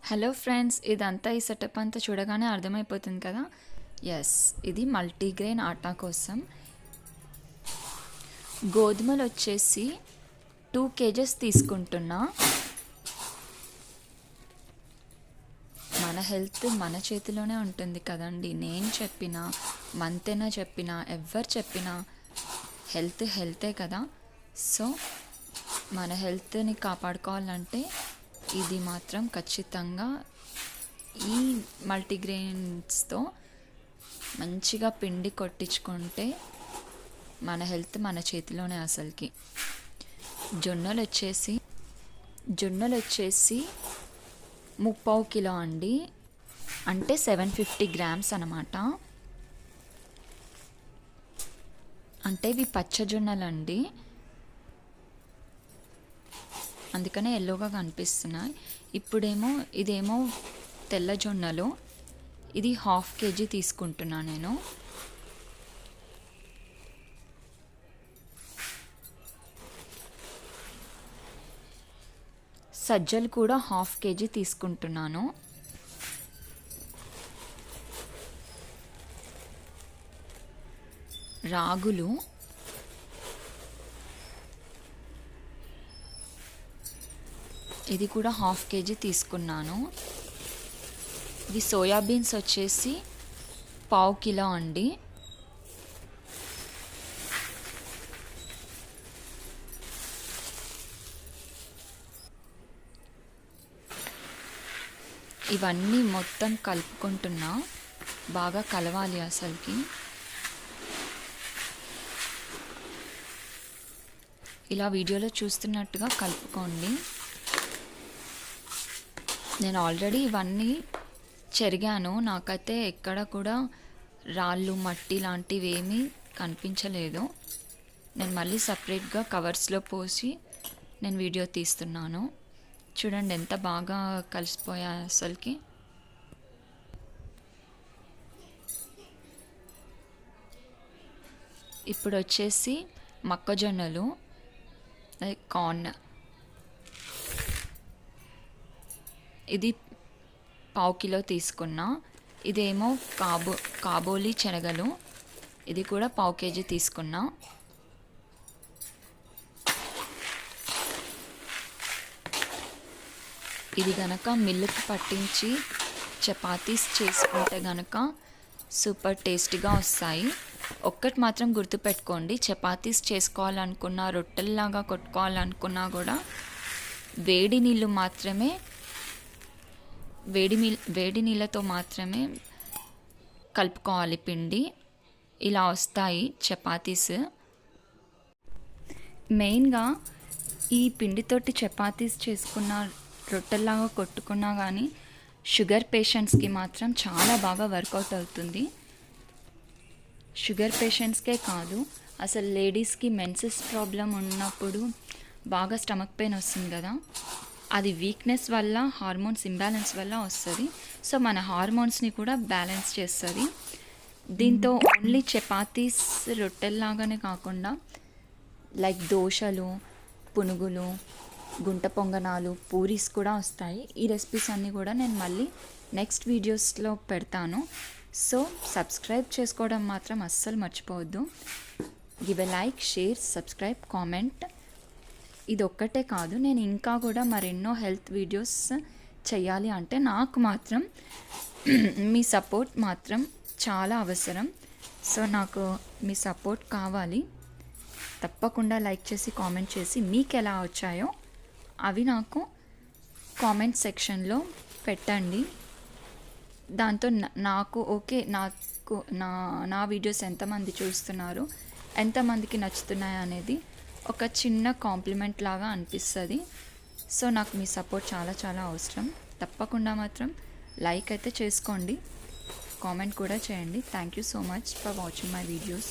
Hello friends, ఇదంతా ఈ setup అంతా చూడగానే అర్థమైపోతుంది కదా. ఎస్, ఇది మల్టీగ్రెయిన్ ఆటా కోసం. గోధుమలు వచ్చేసి 2 kgs తీసుకుంటున్నా. మన హెల్త్ మన చేతిలోనే ఉంటుంది కదండి. నేను చెప్పినా, మంతెనా చెప్పినా, ఎవ్వరు చెప్పినా హెల్తే కదా. సో మన హెల్త్ని కాపాడుకోవాలంటే ఇది మాత్రం ఖచ్చితంగా ఈ మల్టీగ్రెయిన్స్తో మంచిగా పిండి కొట్టించుకుంటే మన హెల్త్ మన చేతిలోనే. అసలుకి జొన్నలు వచ్చేసి 3/4 కిలో అండి, అంటే 750 grams అన్నమాట. అంటే ఇవి పచ్చ జొన్నలు అండి, అందుకనే ఎల్లోగా కనిపిస్తున్నాయి. ఇదేమో తెల్ల జొన్నలు. ఇది 1/2 kg తీసుకుంటున్నా నేను. సజ్జలు కూడా 1/2 kg తీసుకుంటున్నాను. రాగులు ఇది కూడా 1/2 kg తీసుకున్నాను. ఇది సోయాబీన్స్ వచ్చేసి 1/4 కిలో అండి. ఇవన్నీ మొత్తం కలుపుకుంటున్నా, బాగా కలవాలి అసలుకి. ఇలా వీడియోలో చూస్తున్నట్టుగా కలుపుకోండి. నేను ఆల్రెడీ ఇవన్నీ చెరిగాను, నాకైతే ఎక్కడ కూడా రాళ్ళు మట్టి లాంటివి ఏమీ కనిపించలేదు. నేను మళ్ళీ సపరేట్గా కవర్స్లో పోసి నేను వీడియో తీస్తున్నాను. చూడండి ఎంత బాగా కలిసిపోయాయి అసలుకి. ఇప్పుడు వచ్చేసి మొక్కజొన్నలు, కార్న్. ఇది 1/4 కిలో తీసుకున్నా. ఇదేమో కాబోలి శనగలు, ఇది కూడా 1/4 kg తీసుకున్నా. ఇది గనక మిల్లుకి పట్టించి చపాతీస్ చేసుకుంటే గనక సూపర్ టేస్టీగా వస్తాయి. ఒక్కటి మాత్రం గుర్తుపెట్టుకోండి, చపాతీస్ చేసుకోవాలనుకున్నా, రొట్టెల్లాగా కొట్టుకోవాలనుకున్నా కూడా వేడి నీళ్ళతో మాత్రమే కలుపుకోవాలి పిండి. ఇలా వస్తాయి చపాతీస్. మెయిన్గా ఈ పిండితోటి చపాతీస్ చేసుకున్న, రొట్టెల్లాగా కొట్టుకున్నా కానీ షుగర్ పేషెంట్స్కి మాత్రం చాలా బాగా వర్కౌట్ అవుతుంది. షుగర్ పేషెంట్స్కే కాదు, అసలు లేడీస్కి మెన్సెస్ ప్రాబ్లం ఉన్నప్పుడు బాగా స్టమక్ పెయిన్ వస్తుంది కదా, అది వీక్నెస్ వల్ల, హార్మోన్స్ ఇంబ్యాలెన్స్ వల్ల వస్తుంది. సో మన హార్మోన్స్ని కూడా బ్యాలెన్స్ చేస్తుంది. దీంతో ఓన్లీ చపాతీస్ రొట్టెల్లాగానే కాకుండా లైక్ దోశలు, పునుగులు, గుంట పొంగనాలు, పూరీస్ కూడా వస్తాయి. ఈ రెసిపీస్ అన్నీ కూడా నేను మళ్ళీ నెక్స్ట్ వీడియోస్లో పెడతాను. సో సబ్స్క్రైబ్ చేసుకోవడం మాత్రం అస్సలు మర్చిపోవద్దు. Give a like, share, subscribe, comment. ఇది ఒక్కటే కాదు, నేను ఇంకా కూడా మరెన్నో హెల్త్ వీడియోస్ చేయాలి అంటే నాకు మాత్రం మీ సపోర్ట్ మాత్రం చాలా అవసరం. సో నాకు మీ సపోర్ట్ కావాలి. తప్పకుండా లైక్ చేసి, కామెంట్ చేసి మీకు ఎలా వచ్చాయో అవి నాకు కామెంట్ సెక్షన్లో పెట్టండి. దాంతో నాకు ఓకే, నా వీడియోస్ ఎంతమంది చూస్తున్నారు, ఎంతమందికి నచ్చుతున్నాయి అనేది ఒక చిన్న కాంప్లిమెంట్ లాగా అనిపిస్తుంది. సో నాకు మీ సపోర్ట్ చాలా చాలా అవసరం. తప్పకుండా మాత్రం లైక్ అయితే చేసుకోండి, కామెంట్ కూడా చేయండి. Thank you so much for watching my videos.